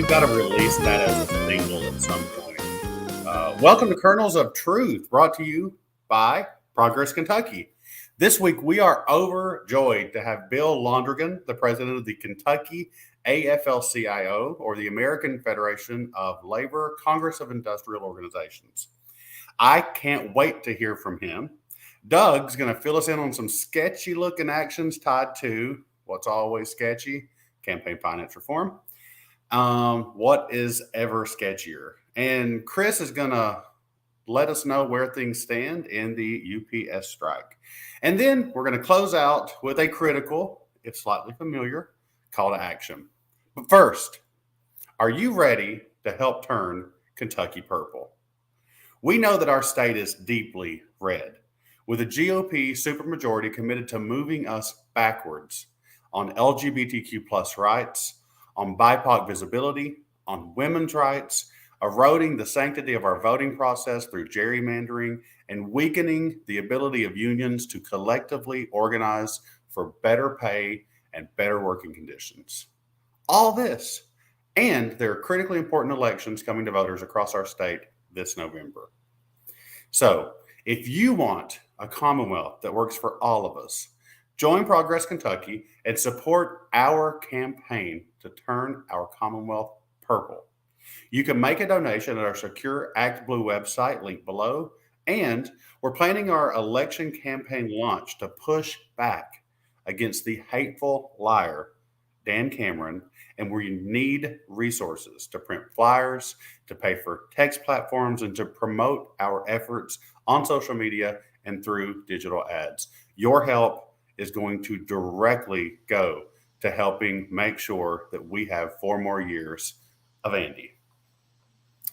we've got to release that as a single at some point. Welcome to Kernels of Truth, brought to you by Progress Kentucky. This week, we are overjoyed to have Bill Londrigan, the president of the Kentucky AFL-CIO, or the American Federation of Labor Congress of Industrial Organizations. I can't wait to hear from him. Doug's going to fill us in on some sketchy-looking actions tied to what's always sketchy, campaign finance reform. What is ever sketchier? And Chris is going to let us know where things stand in the UPS strike. And then we're going to close out with a critical, if slightly familiar, call to action. But first, are you ready to help turn Kentucky purple? We know that our state is deeply red, with a GOP supermajority committed to moving us backwards on LGBTQ plus rights, on BIPOC visibility, on women's rights, eroding the sanctity of our voting process through gerrymandering, and weakening the ability of unions to collectively organize for better pay and better working conditions. All this, and there are critically important elections coming to voters across our state this November. So, if you want a Commonwealth that works for all of us, join Progress Kentucky and support our campaign to turn our Commonwealth purple. You can make a donation at our Secure Act Blue website, linked below, and we're planning our election campaign launch to push back against the hateful liar, Dan Cameron, and we need resources to print flyers, to pay for text platforms, and to promote our efforts on social media and through digital ads. Your help is going to directly go to helping make sure that we have 4 more years of Andy.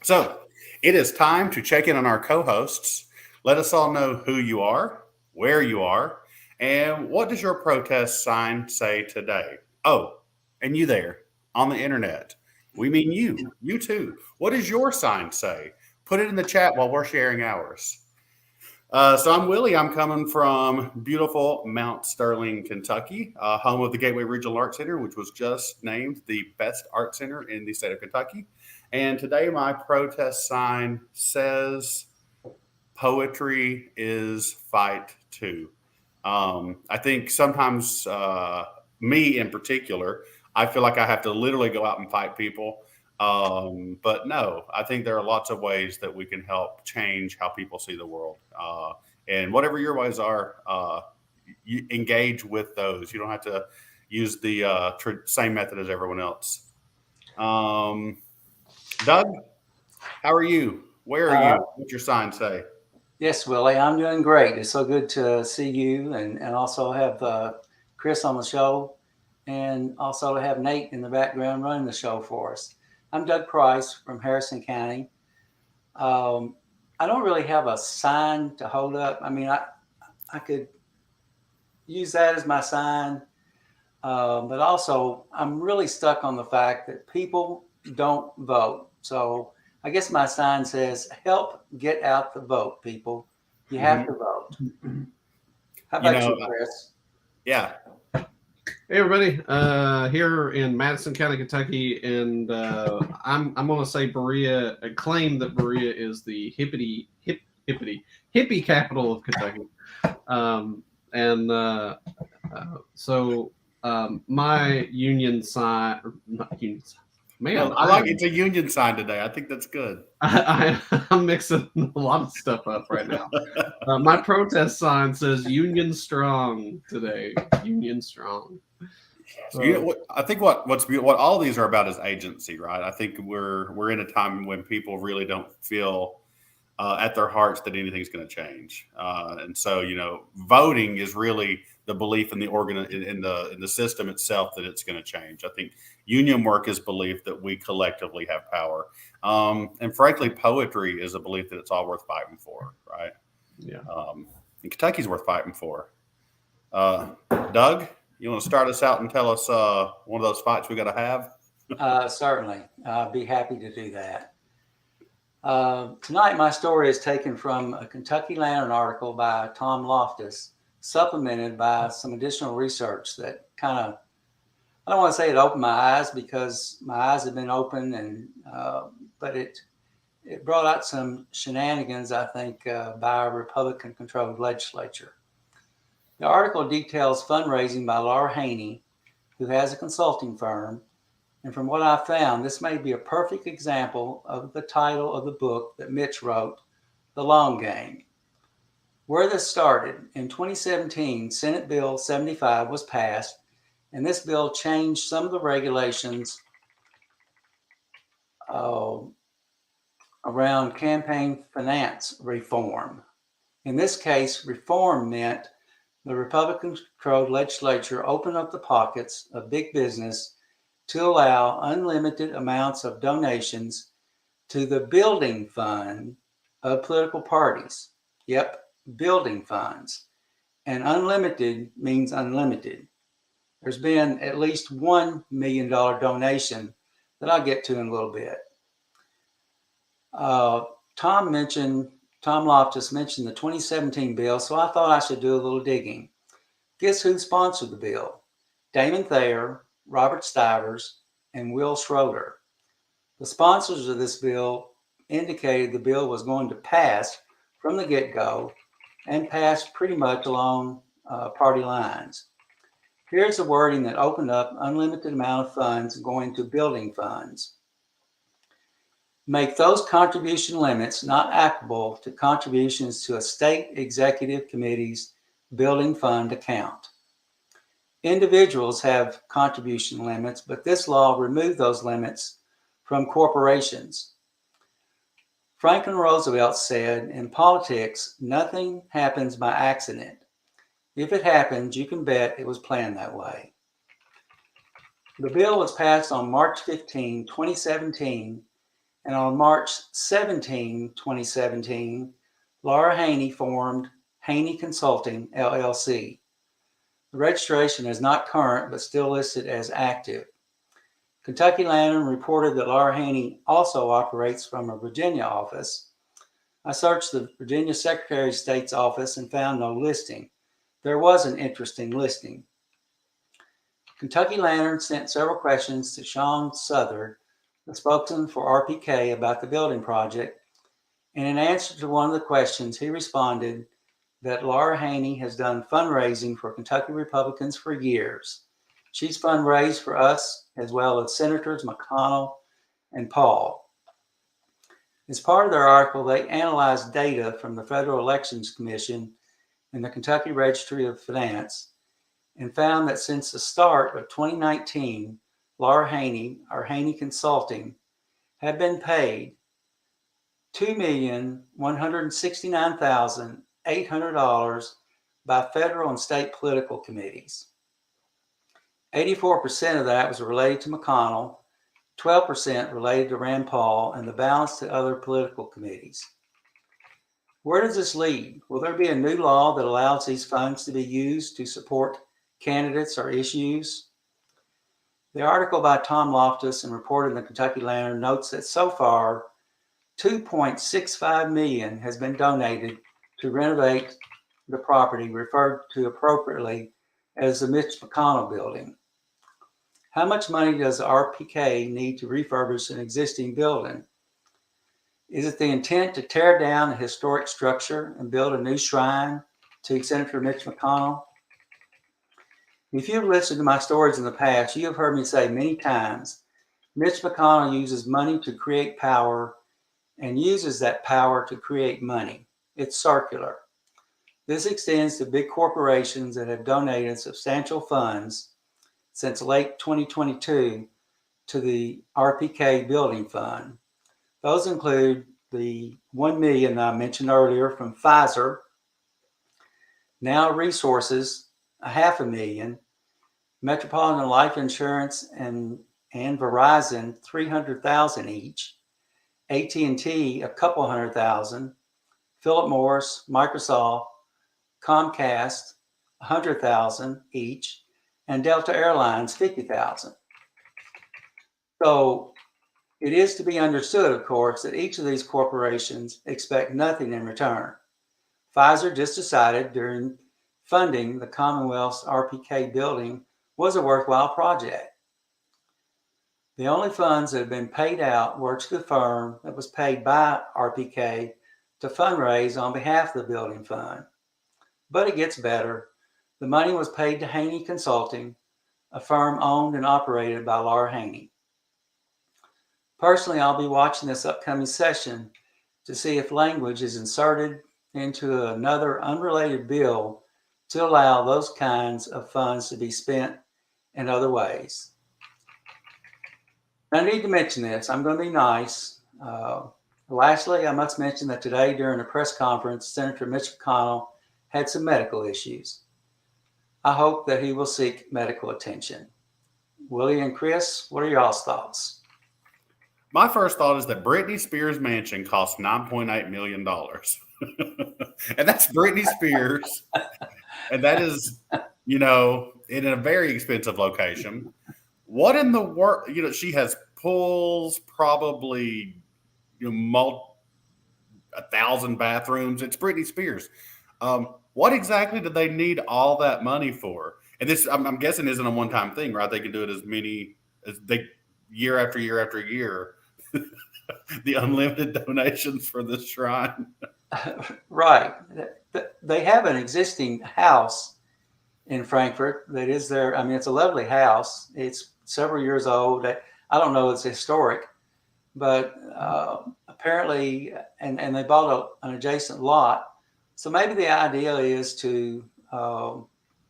So it is time to check in on our co-hosts. Let us all know who you are, where you are, and what does your protest sign say today? Oh, and you there on the internet. We mean you too. What does your sign say? Put it in the chat while we're sharing ours. So I'm Willie. I'm coming from beautiful Mount Sterling, Kentucky, home of the Gateway Regional Art Center, which was just named the best art center in the state of Kentucky. And today my protest sign says, poetry is fight too. I think sometimes me in particular, I feel like I have to literally go out and fight people. But no, I think there are lots of ways that we can help change how people see the world. And whatever your ways are, you engage with those. You don't have to use the same method as everyone else. Doug, how are you? Where are you? What's your sign say? Yes, Willie, I'm doing great. It's so good to see you and also have Chris on the show and also to have Nate in the background running the show for us. I'm Doug Price from Harrison County. I don't really have a sign to hold up. I mean, I could use that as my sign, but also I'm really stuck on the fact that people don't vote. So I guess my sign says, help get out the vote, people. You have to vote. How about you, Chris? Yeah. Hey everybody, here in Madison County, Kentucky, and I'm going to say Berea. I claim that Berea is the hippie capital of Kentucky, so my union sign, not union sign. Man, well, I like it's a union sign today. I think that's good. I'm mixing a lot of stuff up right now. My protest sign says "Union Strong" today. Union Strong. I think what all these are about is agency, right? I think we're in a time when people really don't feel at their hearts that anything's going to change, and so voting is really the belief in the in the system itself that it's going to change. I think union work is belief that we collectively have power, and frankly, poetry is a belief that it's all worth fighting for, right? Yeah. And Kentucky's worth fighting for. Doug, you want to start us out and tell us one of those fights we got to have? Certainly. I'd be happy to do that. Tonight, my story is taken from a Kentucky Lantern article by Tom Loftus, supplemented by some additional research that kind of I don't want to say it opened my eyes, because my eyes have been open, and but it brought out some shenanigans, I think, by our Republican-controlled legislature. The article details fundraising by Laura Haney, who has a consulting firm, and from what I found, this may be a perfect example of the title of the book that Mitch wrote, The Long Game. Where this started, in 2017, Senate Bill 75 was passed, and this bill changed some of the regulations around campaign finance reform. In this case, reform meant the Republican-controlled legislature opened up the pockets of big business to allow unlimited amounts of donations to the building fund of political parties. Yep, building funds. And unlimited means unlimited. There's been at least $1 million donation that I'll get to in a little bit. Tom Loftus mentioned the 2017 bill, so I thought I should do a little digging. Guess who sponsored the bill? Damon Thayer, Robert Stivers, and Will Schroeder. The sponsors of this bill indicated the bill was going to pass from the get-go, and passed pretty much along party lines. Here's the wording that opened up unlimited amount of funds going to building funds. Make those contribution limits not applicable to contributions to a state executive committee's building fund account. Individuals have contribution limits, but this law removed those limits from corporations. Franklin Roosevelt said, in politics, nothing happens by accident. If it happens, you can bet it was planned that way. The bill was passed on March 15, 2017, and on March 17, 2017, Laura Haney formed Haney Consulting, LLC. The registration is not current, but still listed as active. Kentucky Lantern reported that Laura Haney also operates from a Virginia office. I searched the Virginia Secretary of State's office and found no listing. There was an interesting listing. Kentucky Lantern sent several questions to Sean Southard, the spokesman for RPK, about the building project, and in answer to one of the questions, he responded that Laura Haney has done fundraising for Kentucky Republicans for years. She's fundraised for us as well as Senators McConnell and Paul. As part of their article, they analyzed data from the Federal Elections Commission and the Kentucky Registry of Finance and found that since the start of 2019, Laura Haney, or Haney Consulting, had been paid $2,169,800 by federal and state political committees. 84% of that was related to McConnell, 12% related to Rand Paul, and the balance to other political committees. Where does this lead? Will there be a new law that allows these funds to be used to support candidates or issues? The article by Tom Loftus and reported in the Kentucky Lantern notes that so far, $2.65 million has been donated to renovate the property referred to appropriately as the Mitch McConnell building. How much money does the RPK need to refurbish an existing building? Is it the intent to tear down a historic structure and build a new shrine to Senator Mitch McConnell? If you've listened to my stories in the past, you have heard me say many times, Mitch McConnell uses money to create power and uses that power to create money. It's circular. This extends to big corporations that have donated substantial funds since late 2022 to the RPK Building Fund. Those include the $1 million I mentioned earlier from Pfizer, Now Resources, $500,000, Metropolitan Life Insurance and Verizon, $300,000 each, AT&T, a couple $100,000, Philip Morris, Microsoft, Comcast, $100,000 each, and Delta Airlines, $50,000. So it is to be understood, of course, that each of these corporations expect nothing in return. Pfizer just decided during funding the Commonwealth's RPK building was a worthwhile project. The only funds that have been paid out were to the firm that was paid by RPK to fundraise on behalf of the building fund. But it gets better. The money was paid to Haney Consulting, a firm owned and operated by Laura Haney. Personally, I'll be watching this upcoming session to see if language is inserted into another unrelated bill to allow those kinds of funds to be spent in other ways. I need to mention this. I'm going to be nice. Lastly, I must mention that today during a press conference, Senator Mitch McConnell had some medical issues. I hope that he will seek medical attention. Willie and Chris, what are y'all's thoughts? My first thought is that Britney Spears' mansion cost $9.8 million. And that's Britney Spears. And that is, in a very expensive location. What in the world? She has pools, probably 1,000 bathrooms. It's Britney Spears. What exactly do they need all that money for? And this, I'm guessing, isn't a one-time thing, right? They can do it as many as they year after year after year. The unlimited donations for this shrine. Right. They have an existing house in Frankfurt that is there. I mean, it's a lovely house. It's several years old. I don't know, it's historic, but apparently, and they bought an adjacent lot. So maybe the idea is to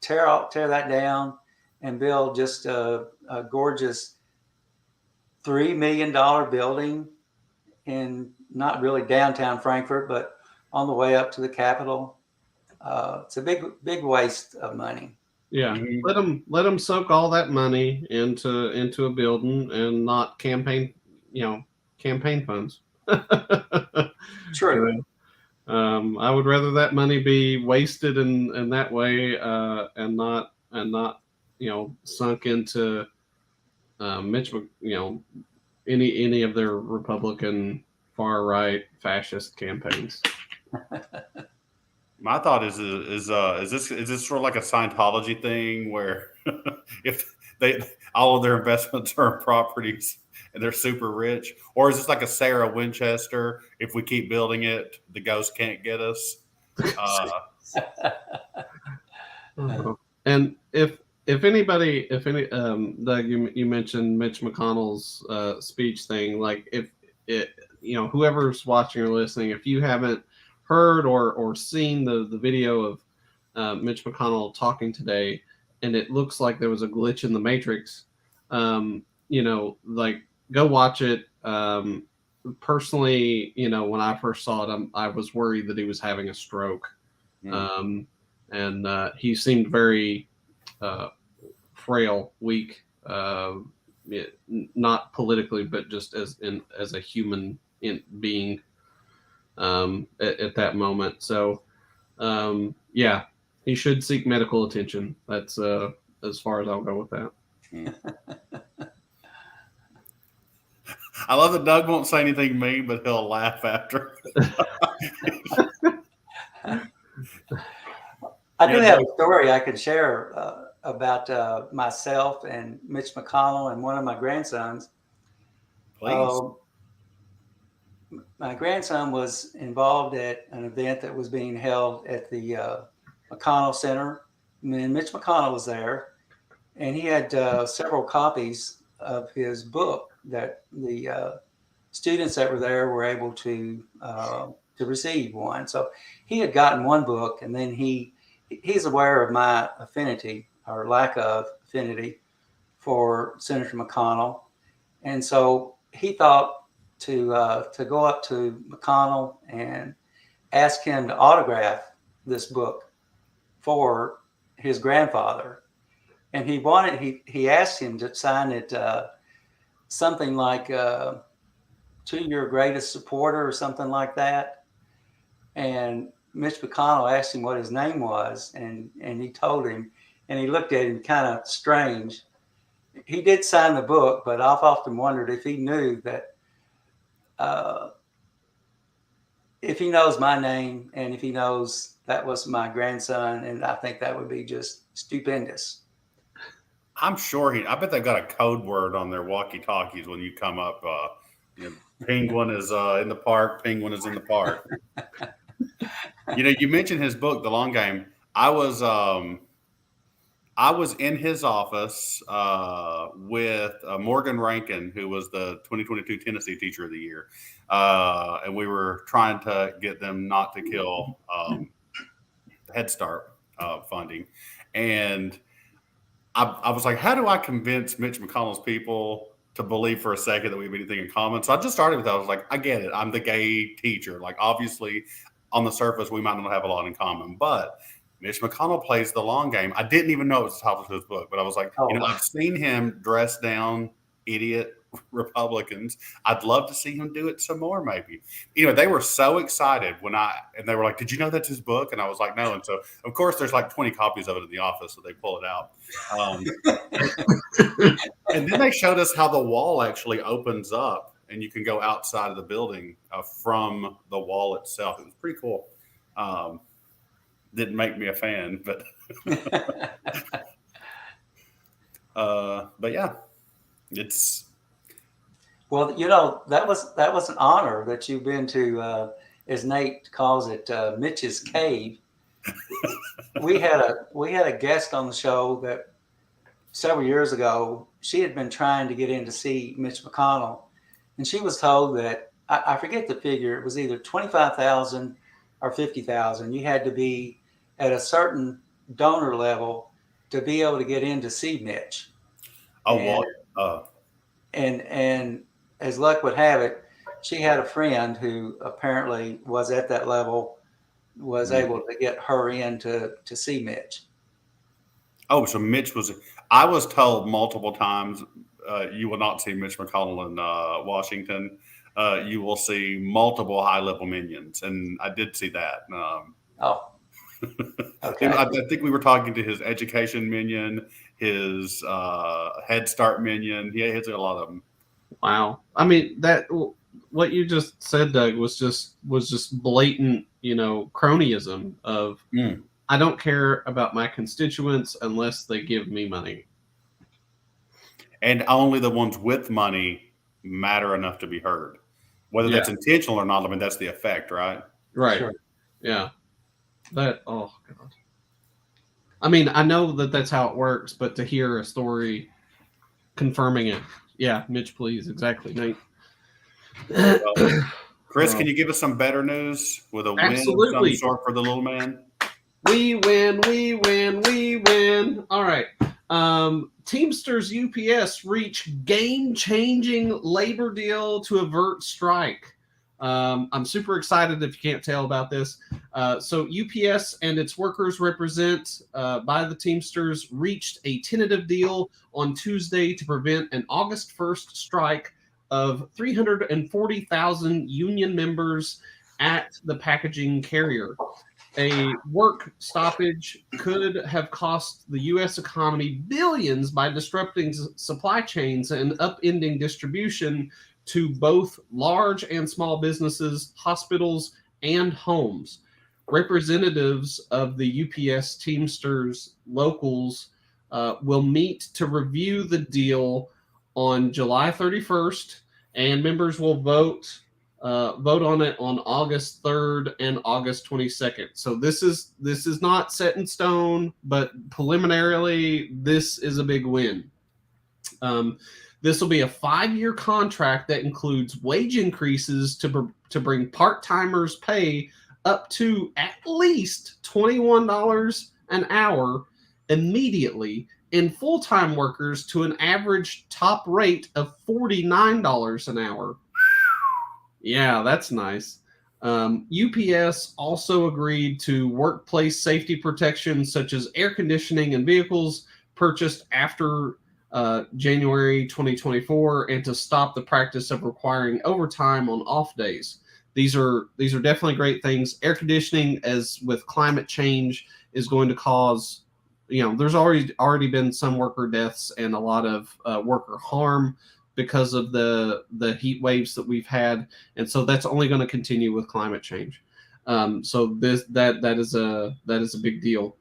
tear that down and build just a gorgeous $3 million building in not really downtown Frankfurt, but on the way up to the Capitol. It's a big waste of money. Yeah, let them soak all that money into a building and not campaign funds. True. I would rather that money be wasted in that way and not sunk into Mitch, any of their Republican far right fascist campaigns. My thought is this sort of like a Scientology thing where if all of their investments are in properties and they're super rich, or is this like a Sarah Winchester? If we keep building it, the ghost can't get us. And if any Doug, you mentioned Mitch McConnell's speech thing, like if whoever's watching or listening, if you haven't heard or seen the video of Mitch McConnell talking today, and it looks like there was a glitch in the matrix, go watch it. Personally, when I first saw it, I was worried that he was having a stroke. And he seemed very frail, weak, not politically, but just as a human being at that moment. So, he should seek medical attention. That's as far as I'll go with that. I love that Doug won't say anything mean, but he'll laugh after. I do have a story I could share about myself and Mitch McConnell and one of my grandsons. Please. My grandson was involved at an event that was being held at the McConnell Center. And Mitch McConnell was there, and he had several copies of his book that the students that were there were able to receive one. So he had gotten one book, and then he's aware of my affinity or lack of affinity for Senator McConnell, and so he thought to go up to McConnell and ask him to autograph this book for his grandfather. And he asked him to sign it something like to your greatest supporter or something like that. And Mitch McConnell asked him what his name was, and he told him, and he looked at him kind of strange. He did sign the book, but I've often wondered if he knew that if he knows my name and if he knows that was my grandson, and I think that would be just stupendous. I'm sure I bet they got a code word on their walkie-talkies when you come up. Penguin is in the park. Penguin is in the park. You mentioned his book, The Long Game. I was in his office with Morgan Rankin, who was the 2022 Tennessee Teacher of the Year, and we were trying to get them not to kill Head Start funding. And I was like, how do I convince Mitch McConnell's people to believe for a second that we have anything in common? So I just started with that. I was like, I get it. I'm the gay teacher. Like, obviously, on the surface, we might not have a lot in common, but Mitch McConnell plays the long game. I didn't even know it was the title of his book, but I was like, I've seen him dress down idiot Republicans. I'd love to see him do it some more, maybe. They were so excited and they were like, did you know that's his book? And I was like, no. And so, of course, there's like 20 copies of it in the office, so they pull it out. And then they showed us how the wall actually opens up and you can go outside of the building from the wall itself. It was pretty cool. Didn't make me a fan, but yeah, it's. Well, that was an honor that you've been to, as Nate calls it, Mitch's cave. We had a guest on the show that several years ago. She had been trying to get in to see Mitch McConnell, and she was told that I forget the figure. It was either 25,000 or 50,000. You had to be at a certain donor level to be able to get in to see Mitch. And as luck would have it, she had a friend who apparently was at that level, was able to get her in to see Mitch. Oh, so Mitch I was told multiple times, you will not see Mitch McConnell in Washington. You will see multiple high-level minions, and I did see that. Okay. I think we were talking to his education minion, his Head Start minion. He has a lot of them. Wow. I mean, what you just said, Doug, was just blatant, cronyism of I don't care about my constituents unless they give me money. And only the ones with money matter enough to be heard. Whether that's intentional or not, I mean, that's the effect, right? Right. Sure. Yeah. Oh, God. I mean, I know that that's how it works, but to hear a story confirming it. Yeah, Mitch, please. Exactly, Nate. Well, Chris, can you give us some better news with a win of some sort for the little man? We win, we win, we win. All right. Teamsters UPS reach game-changing labor deal to avert strike. I'm super excited if you can't tell about this. So UPS and its workers represent by the Teamsters reached a tentative deal on Tuesday to prevent an August 1st strike of 340,000 union members at the packaging carrier. A work stoppage could have cost the U.S. economy billions by disrupting supply chains and upending distribution to both large and small businesses, hospitals, and homes. Representatives of the UPS Teamsters locals will meet to review the deal on July 31st, and members will vote on it on August 3rd and August 22nd. So this is not set in stone, but preliminarily, this is a big win. This will be a 5-year contract that includes wage increases to bring part-timers' pay up to at least $21 an hour immediately, and full-time workers to an average top rate of $49 an hour. Yeah, that's nice. UPS also agreed to workplace safety protections such as air conditioning in vehicles purchased after January 2024, and to stop the practice of requiring overtime on off days. These are definitely great things. Air conditioning, as with climate change, is going to cause, there's already been some worker deaths and a lot of worker harm because of the heat waves that we've had, and so that's only going to continue with climate change. So that is a big deal.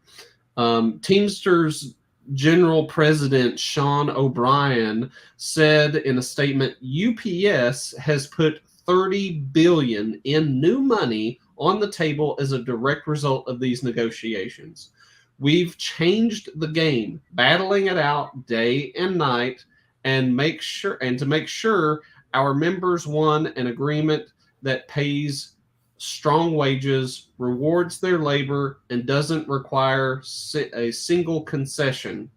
Teamsters General President Sean O'Brien said in a statement, UPS has put $30 billion in new money on the table as a direct result of these negotiations. We've changed the game, battling it out day and night, and to make sure our members won an agreement that pays strong wages, rewards their labor, and doesn't require a single concession.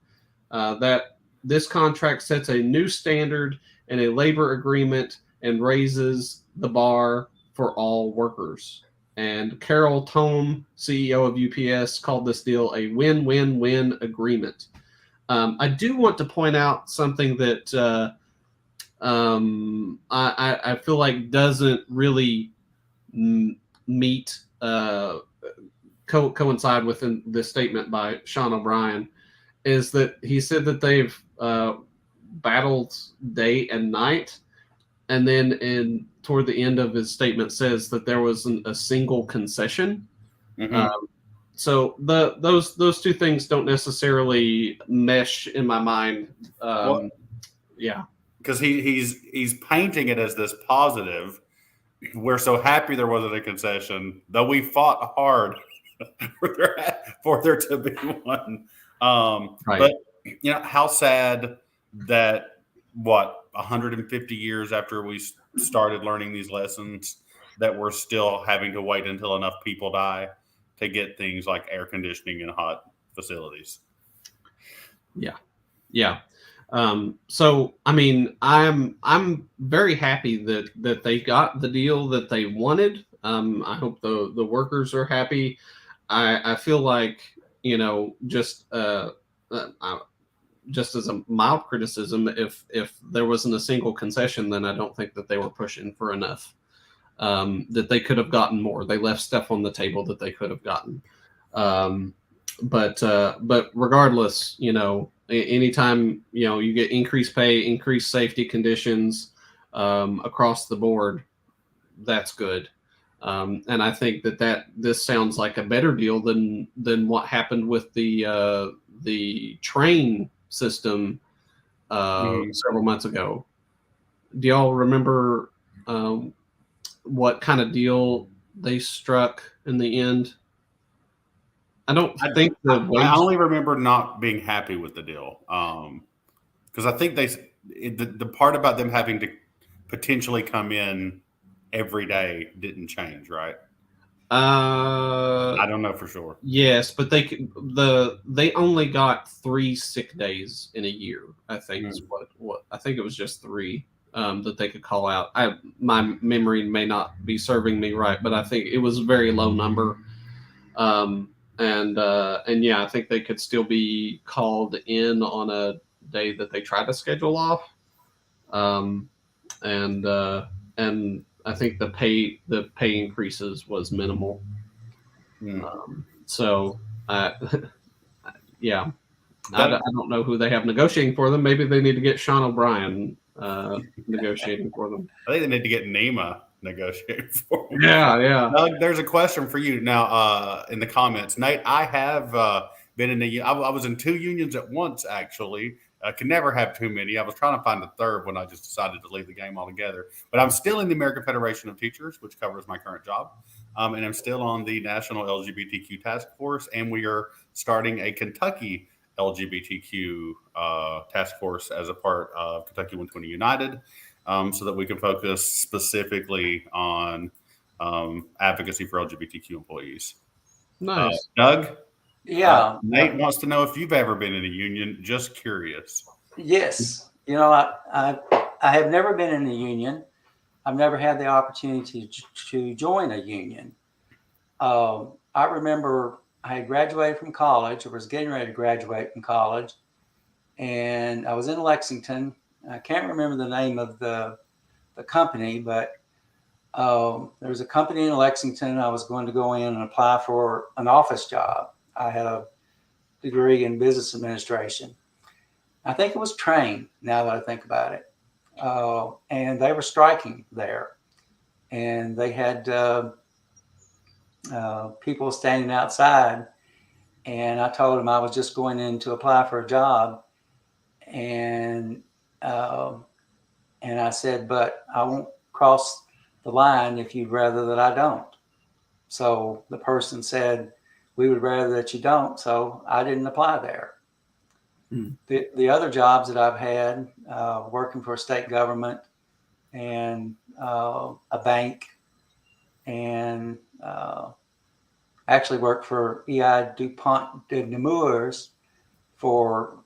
That this contract sets a new standard in a labor agreement and raises the bar for all workers. And Carol Tome, CEO of UPS, called this deal a win-win-win agreement. I do want to point out something that I feel like doesn't really meet coincide with the statement by Sean O'Brien, is that he said that they've battled day and night, and then toward the end of his statement says that there wasn't a single concession. Mm-hmm. So those two things don't necessarily mesh in my mind. Yeah, because he's painting it as this positive. We're so happy there wasn't a concession, though we fought hard for there to be one. right. But how sad that 150 years after we started learning these lessons, that we're still having to wait until enough people die to get things like air conditioning in hot facilities. Yeah. So I mean, I'm very happy that they got the deal that they wanted. I hope the workers are happy. I feel like, just as a mild criticism, if there wasn't a single concession, then I don't think that they were pushing for enough. That they could have gotten more. They left stuff on the table that they could have gotten. But regardless, anytime you get increased pay, increased safety conditions across the board, that's good. And I think that this sounds like a better deal than what happened with the train system several months ago. Do y'all remember what kind of deal they struck in the end? I only remember not being happy with the deal, because I think the part about them having to potentially come in every day didn't change, right? I don't know for sure. Yes, but they only got 3 sick days in a year. I think is what I think it was just 3 that they could call out. My memory may not be serving me right, but I think it was a very low number. And yeah, I think they could still be called in on a day that they try to schedule off. And I think the pay increases was minimal. So yeah, I don't know who they have negotiating for them. Maybe they need to get Sean O'Brien negotiating for them. I think they need to get NEMA negotiating for them. Yeah. Doug, there's a question for you now in the comments. Nate, I have been in I was in 2 unions at once, actually. I could never have too many. I was trying to find a third when I just decided to leave the game altogether. But I'm still in the American Federation of Teachers, which covers my current job. And I'm still on the National LGBTQ Task Force. And we are starting a Kentucky LGBTQ task force as a part of Kentucky 120 United, so that we can focus specifically on advocacy for LGBTQ employees. Nice. Doug? Yeah. Nate wants to know if you've ever been in a union. Just curious. Yes. I have never been in a union. I've never had the opportunity to join a union. I remember I had graduated from college, or was getting ready to graduate from college, and I was in Lexington. I can't remember the name of the company, but there was a company in Lexington. I was going to go in and apply for an office job. I had a degree in business administration. I think it was Train, now that I think about it. And they were striking there. And they had people standing outside. And I told him I was just going in to apply for a job. And I said, but I won't cross the line if you'd rather that I don't. So the person said, we would rather that you don't. So I didn't apply there. The other jobs that I've had, working for a state government and a bank, and actually worked for EI DuPont de Nemours for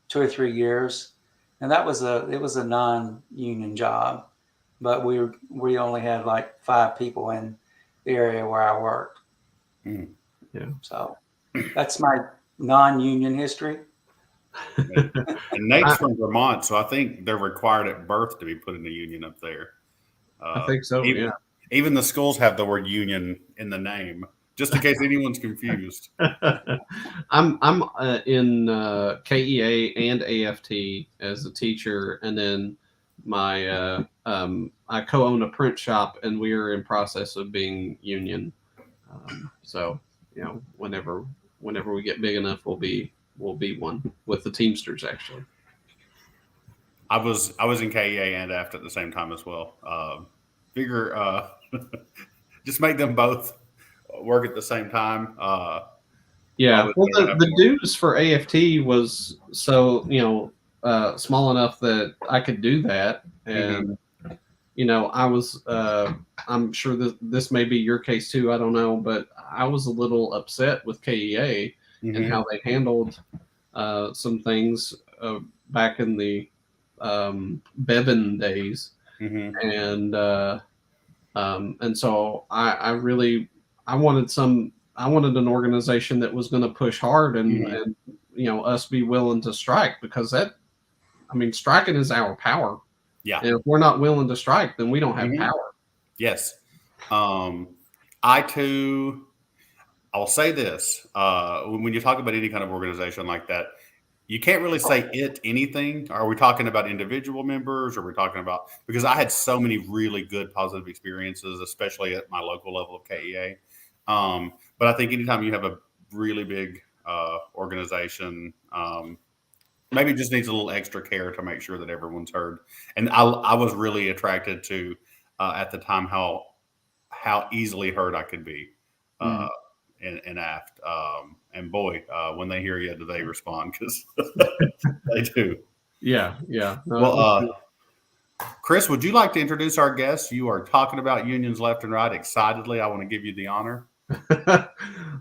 2 or 3 years, and it was a non-union job, but we only had like 5 people in the area where I worked. Yeah. So that's my non-union history. And Nate's from Vermont, so I think they're required at birth to be put in the union up there. I think so. Even the schools have the word union in the name, just in case anyone's confused. I'm in KEA and AFT as a teacher, and then my I co-own a print shop, and we are in process of being union. So whenever we get big enough, we'll be one with the Teamsters. Actually, I was in KEA and AFT at the same time as well. Figure just make them both work at the same time. Yeah, well, the dues for AFT was so small enough that I could do that, and I was I'm sure this may be your case too. I don't know, but I was a little upset with KEA and how they handled some things back in the Bevan days, and so I wanted an organization that was going to push hard and us be willing to strike, because striking is our power. Yeah. And if we're not willing to strike, then we don't have power. Yes. I'll say this. When you talk about any kind of organization like that, you can't really say anything. Are we talking about individual members? Or are we talking about, because I had so many really good positive experiences, especially at my local level of KEA. But I think anytime you have a really big organization, maybe it just needs a little extra care to make sure that everyone's heard. And I was really attracted to at the time how easily heard I could be in AFT. And boy, when they hear you, do they respond? Because they do. Yeah. Well, Chris, would you like to introduce our guests? You are talking about unions left and right excitedly. I want to give you the honor.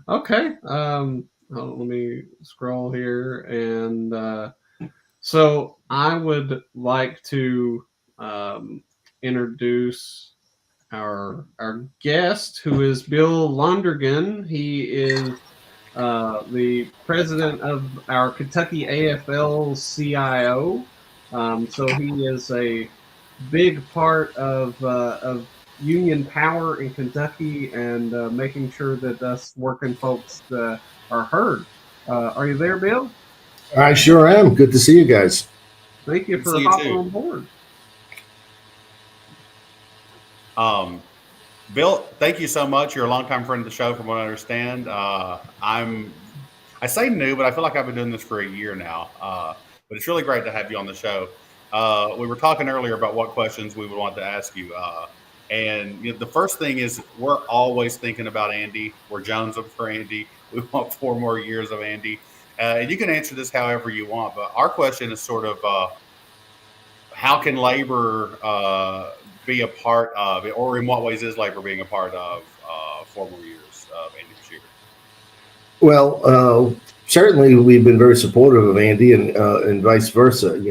Okay. Let me scroll here. And so I would like to introduce our guest, who is Bill Londrigan. He is the president of our Kentucky AFL-CIO. So he is a big part of union power in Kentucky, and making sure that us working folks are heard. Are you there, Bill? I sure am. Good to see you guys. Thank you for hopping on board. Bill, thank you so much. You're a longtime friend of the show, from what I understand. I say new, but I feel like I've been doing this for a year now. But it's really great to have you on the show. We were talking earlier about what questions we would want to ask you. And the first thing is, we're always thinking about Andy. We're jonesing for Andy. We want 4 more years of Andy. You can answer this however you want, but our question is sort of, how can labor be a part of it, or in what ways is labor being a part of 4 more years of Andy Beshear? Well, certainly we've been very supportive of Andy, and vice versa.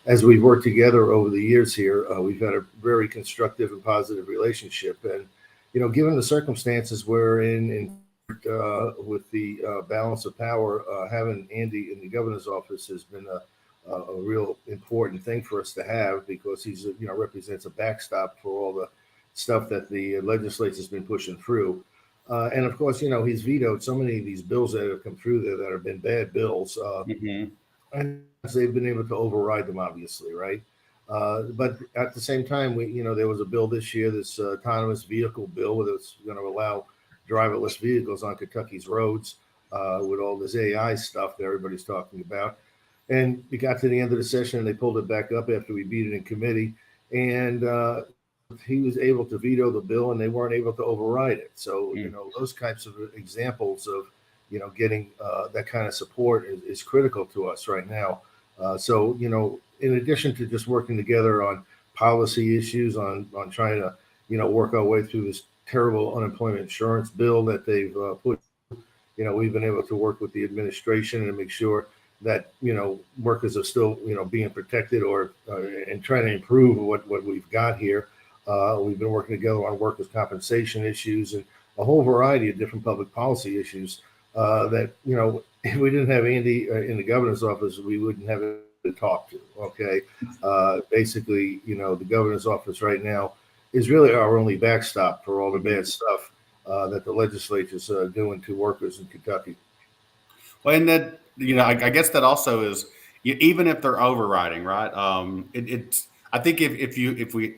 As we've worked together over the years here, we've had a very constructive and positive relationship. And given the circumstances we're in with the balance of power, having Andy in the governor's office has been a real important thing for us to have, because he's represents a backstop for all the stuff that the legislature's been pushing through. And of course, he's vetoed so many of these bills that have come through there that have been bad bills. And they've been able to override them, obviously, right? But at the same time, there was a bill this year, this autonomous vehicle bill, that's going to allow driverless vehicles on Kentucky's roads with all this AI stuff that everybody's talking about. And we got to the end of the session and they pulled it back up after we beat it in committee. And he was able to veto the bill and they weren't able to override it. So, those kinds of examples of, getting that kind of support is critical to us right now. So, in addition to just working together on policy issues, on trying to, work our way through this terrible unemployment insurance bill that they've put, we've been able to work with the administration and make sure that, workers are still, being protected or and trying to improve what we've got here. We've been working together on workers' compensation issues and a whole variety of different public policy issues that, if we didn't have Andy in the governor's office, we wouldn't have it to talk to. Okay. Basically, the governor's office right now is really our only backstop for all the bad stuff that the legislature's doing to workers in Kentucky. Well, and that, I guess that also is, even if they're overriding, right? I think if we,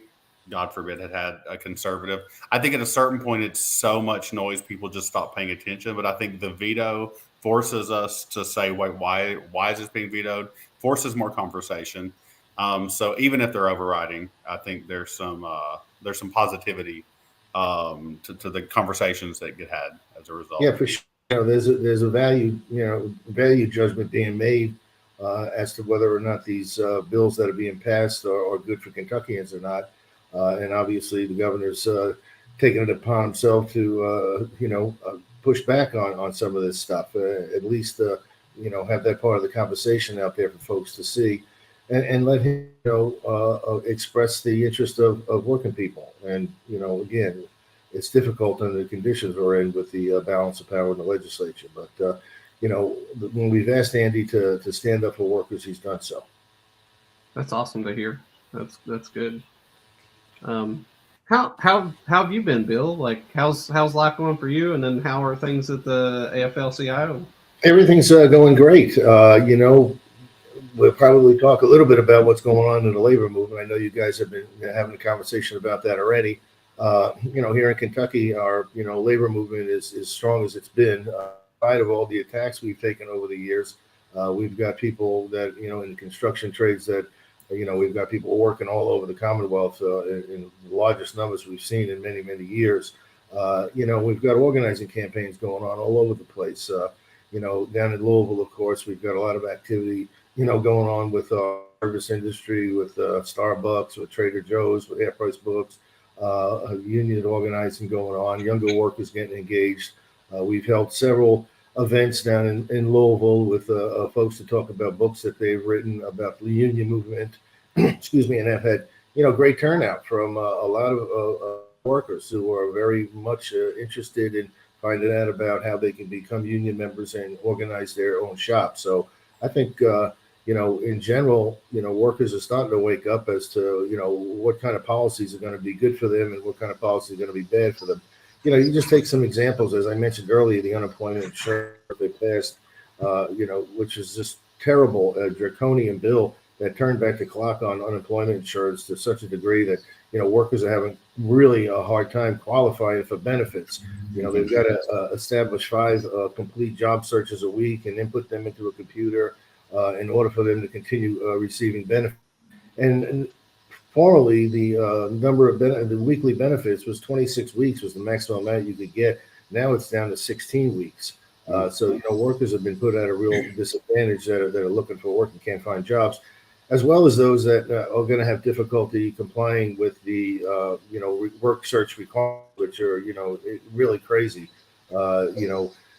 God forbid, had a conservative, I think at a certain point it's so much noise people just stop paying attention. But I think the veto forces us to say, wait, why is this being vetoed? Forces more conversation. So even if they're overriding, I think there's some positivity to the conversations that get had as a result. Yeah, for sure. There's a value judgment being made as to whether or not these bills that are being passed are good for Kentuckians or not. And obviously the governor's taking it upon himself to, push back on some of this stuff, at least, have that part of the conversation out there for folks to see and let him, express the interest of working people. And, again, it's difficult under the conditions we're in with the balance of power in the legislature. But, when we've asked Andy to stand up for workers, he's done so. That's awesome to hear. That's good. How have you been, Bill? Like, how's life going for you? And then how are things at the AFL-CIO? Everything's going great. We'll probably talk a little bit about what's going on in the labor movement. I know you guys have been having a conversation about that already. Here in Kentucky, our labor movement is as strong as it's been. In spite of all the attacks we've taken over the years, we've got people that in construction trades that we've got people working all over the Commonwealth in the largest numbers we've seen in many, many years. We've got organizing campaigns going on all over the place. Down in Louisville, of course, we've got a lot of activity, going on with our service industry, with Starbucks, with Trader Joe's, with Half Price Books, union organizing going on, younger workers getting engaged. We've held several events down in Louisville with folks to talk about books that they've written about the union movement, excuse me, and have had, great turnout from a lot of workers who are very much interested in finding out about how they can become union members and organize their own shop. So I think, in general, workers are starting to wake up as to, what kind of policies are going to be good for them and what kind of policies are going to be bad for them. You just take some examples, as I mentioned earlier, the unemployment insurance they passed, which is just terrible, a draconian bill that turned back the clock on unemployment insurance to such a degree that, workers are having really a hard time qualifying for benefits. They've got to establish 5 complete job searches a week and input them into a computer in order for them to continue receiving benefits. And formerly, the number of the weekly benefits was 26 weeks was the maximum amount you could get. Now it's down to 16 weeks. So workers have been put at a real disadvantage that are looking for work and can't find jobs, as well as those that are going to have difficulty complying with the work search requirements, which are really crazy.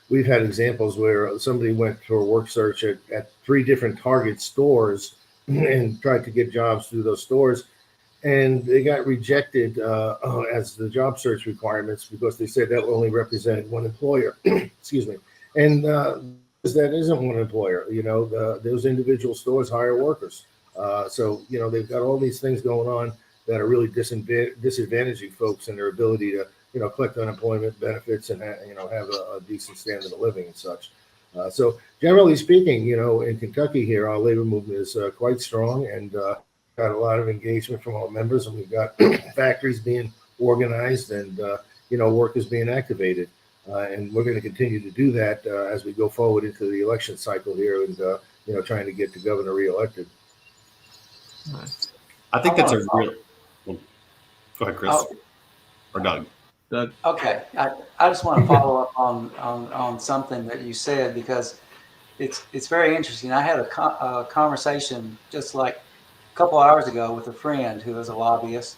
We've had examples where somebody went for a work search at 3 different Target stores and tried to get jobs through those stores. And they got rejected as the job search requirements because they said that only represented one employer. Excuse me. And that isn't one employer. Those individual stores hire workers. So they've got all these things going on that are really disadvantaging folks in their ability to collect unemployment benefits and have a decent standard of living and such. So generally speaking, in Kentucky here, our labor movement is quite strong and got a lot of engagement from our members, and we've got factories being organized and workers being activated. And we're going to continue to do that as we go forward into the election cycle here, and trying to get the governor reelected. I think that's a real. Well, go ahead, Chris or Doug. Doug. Okay, I just want to follow up on something that you said, because it's very interesting. I had a conversation just like a couple hours ago with a friend who is a lobbyist,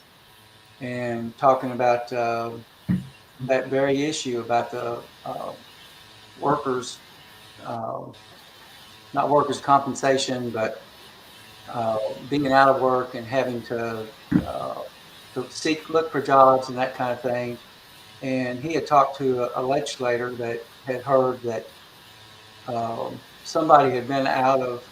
and talking about that very issue about the workers, not workers' compensation, but being out of work and having to look for jobs and that kind of thing. And he had talked to a legislator that had heard that somebody had been out of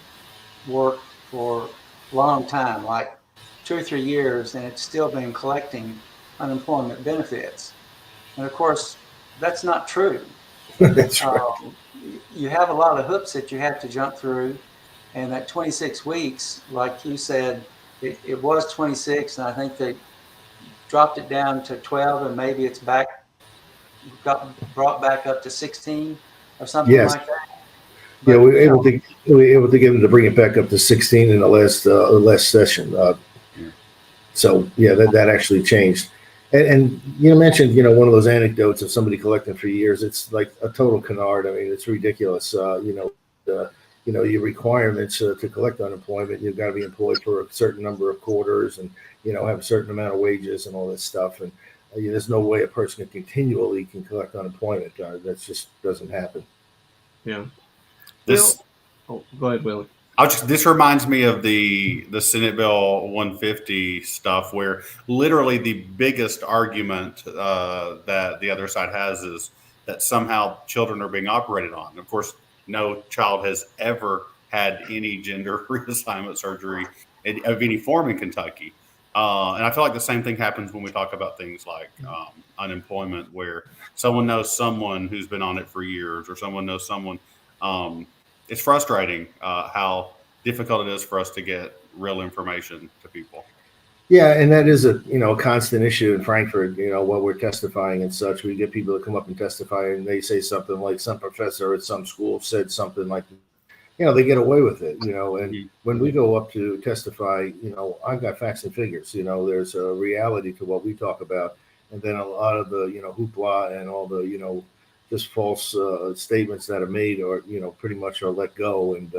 work for a long time, like 2 or 3 years, and had still been collecting unemployment benefits. And of course, that's not true. That's right. You have a lot of hoops that you have to jump through, and that 26 weeks, like you said, it was 26, and I think they dropped it down to 12, and maybe it's got brought back up to 16 or something like that. But, yeah, we were able to get them to bring it back up to 16 in the last session. So yeah, that actually changed. And you mentioned one of those anecdotes of somebody collecting for years. It's like a total canard. I mean, it's ridiculous. Your requirements to collect unemployment, you've got to be employed for a certain number of quarters, and have a certain amount of wages and all this stuff. And there's no way a person can collect unemployment. That just doesn't happen. Yeah. This. Go ahead, Willie. This reminds me of the Senate Bill 150 stuff, where literally the biggest argument that the other side has is that somehow children are being operated on. Of course, no child has ever had any gender reassignment surgery of any form in Kentucky. And I feel like the same thing happens when we talk about things like unemployment, where someone knows someone who's been on it for years, or someone knows someone. It's frustrating how difficult it is for us to get real information to people. Yeah, and that is a constant issue in Frankfurt. While we're testifying and such, we get people to come up and testify, and they say something like some professor at some school said something like, they get away with it. And when we go up to testify, I've got facts and figures. There's a reality to what we talk about, and then a lot of the hoopla and all the just false statements that are made, or pretty much are let go, and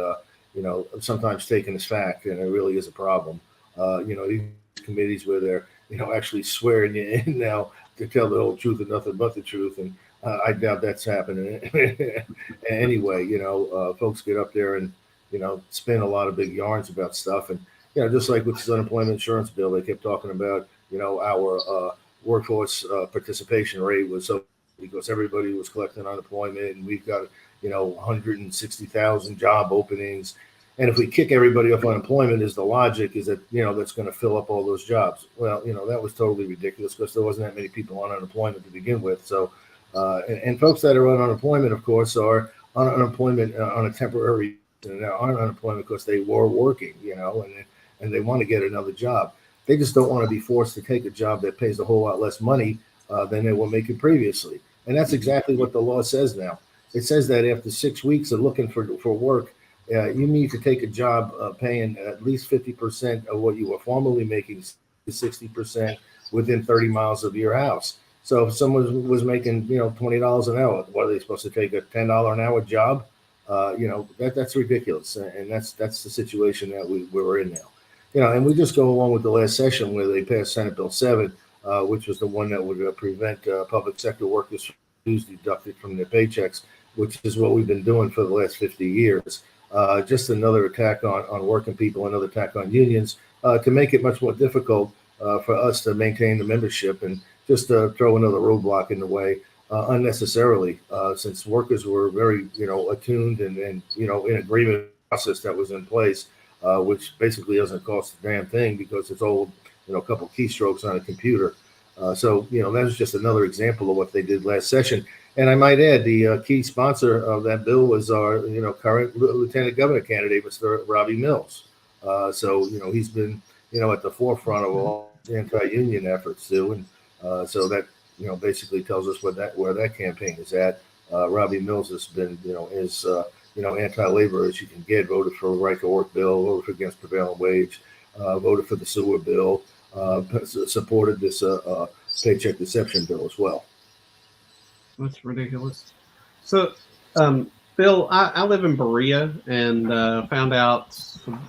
sometimes taken as fact, and it really is a problem. These committees where they're actually swearing you in now to tell the whole truth and nothing but the truth, and I doubt that's happening anyway. Folks get up there and spin a lot of big yarns about stuff, and just like with this unemployment insurance bill, they kept talking about our workforce participation rate was so, because everybody was collecting unemployment, and we've got 160,000 job openings, and if we kick everybody off unemployment, is the logic is that that's going to fill up all those jobs. Well, that was totally ridiculous, because there wasn't that many people on unemployment to begin with. So and folks that are on unemployment, of course, are on unemployment on a temporary, and they're on unemployment because they were working, and they want to get another job. They just don't want to be forced to take a job that pays a whole lot less money than they were making previously. And that's exactly what the law says now. It says that after 6 weeks of looking for work, you need to take a job paying at least 50% of what you were formerly making, 60% within 30 miles of your house. So if someone was making $20 an hour, what are they supposed to take, a $10 an hour job? That's ridiculous, and that's the situation that we're in now. And we just go along with the last session where they passed Senate Bill 7. Which was the one that would prevent public sector workers from dues deducted from their paychecks, which is what we've been doing for the last 50 years. Just another attack on working people, another attack on unions, to make it much more difficult for us to maintain the membership, and just throw another roadblock in the way unnecessarily, since workers were very attuned and in agreement with the process that was in place, which basically doesn't cost a damn thing, because it's old. A couple keystrokes on a computer. So that's just another example of what they did last session. And I might add, the key sponsor of that bill was our current lieutenant governor candidate, Mr. Robbie Mills. So he's been at the forefront of all anti-union efforts too, and so that basically tells us where that campaign is at. Robbie Mills has been, as anti-labor as you can get. Voted for a right to work bill, voted against prevailing wage, voted for the sewer bill, supported this paycheck deception bill as well. That's ridiculous. So, Bill, I live in Berea and found out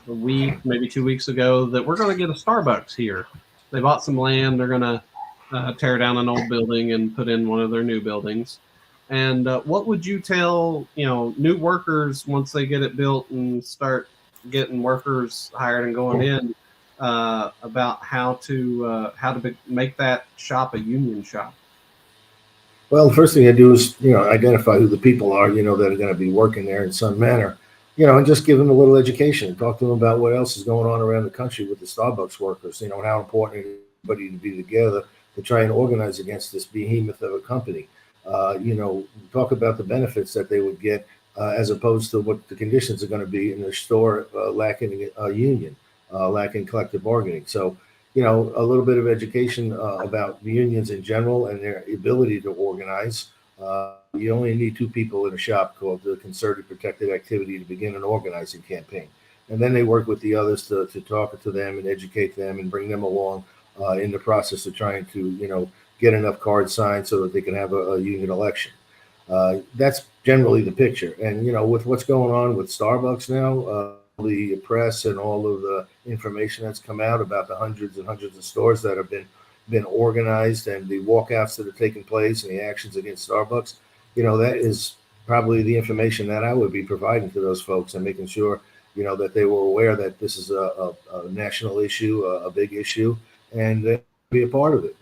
a week, maybe 2 weeks ago, that we're going to get a Starbucks here. They bought some land. They're going to tear down an old building and put in one of their new buildings. And what would you tell, new workers once they get it built and start getting workers hired and going in about how to make that shop a union shop? Well, the first thing I do is, identify who the people are, that are going to be working there in some manner, and just give them a little education. Talk to them about what else is going on around the country with the Starbucks workers, and how important it is for everybody to be together to try and organize against this behemoth of a company. Talk about the benefits that they would get as opposed to what the conditions are going to be in their store lacking a union, lacking collective bargaining. So, a little bit of education about the unions in general and their ability to organize. You only need two people in a shop called the concerted protected activity to begin an organizing campaign. And then they work with the others to talk to them and educate them and bring them along in the process of trying to, get enough cards signed so that they can have a union election. That's generally the picture. And, with what's going on with Starbucks now, the press and all of the information that's come out about the hundreds and hundreds of stores that have been organized and the walkouts that are taking place and the actions against Starbucks, that is probably the information that I would be providing to those folks and making sure, that they were aware that this is a national issue, a big issue, and be a part of it.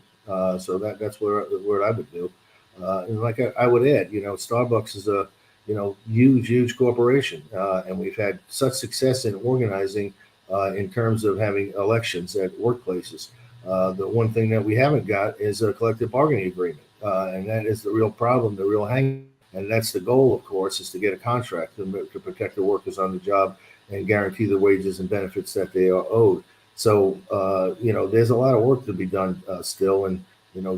So that's what I would do. And like I would add, Starbucks is a huge corporation, and we've had such success in organizing in terms of having elections at workplaces. The one thing that we haven't got is a collective bargaining agreement, and that is the real problem, the real hang. And that's the goal, of course, is to get a contract to protect the workers on the job and guarantee the wages and benefits that they are owed. So, there's a lot of work to be done still, and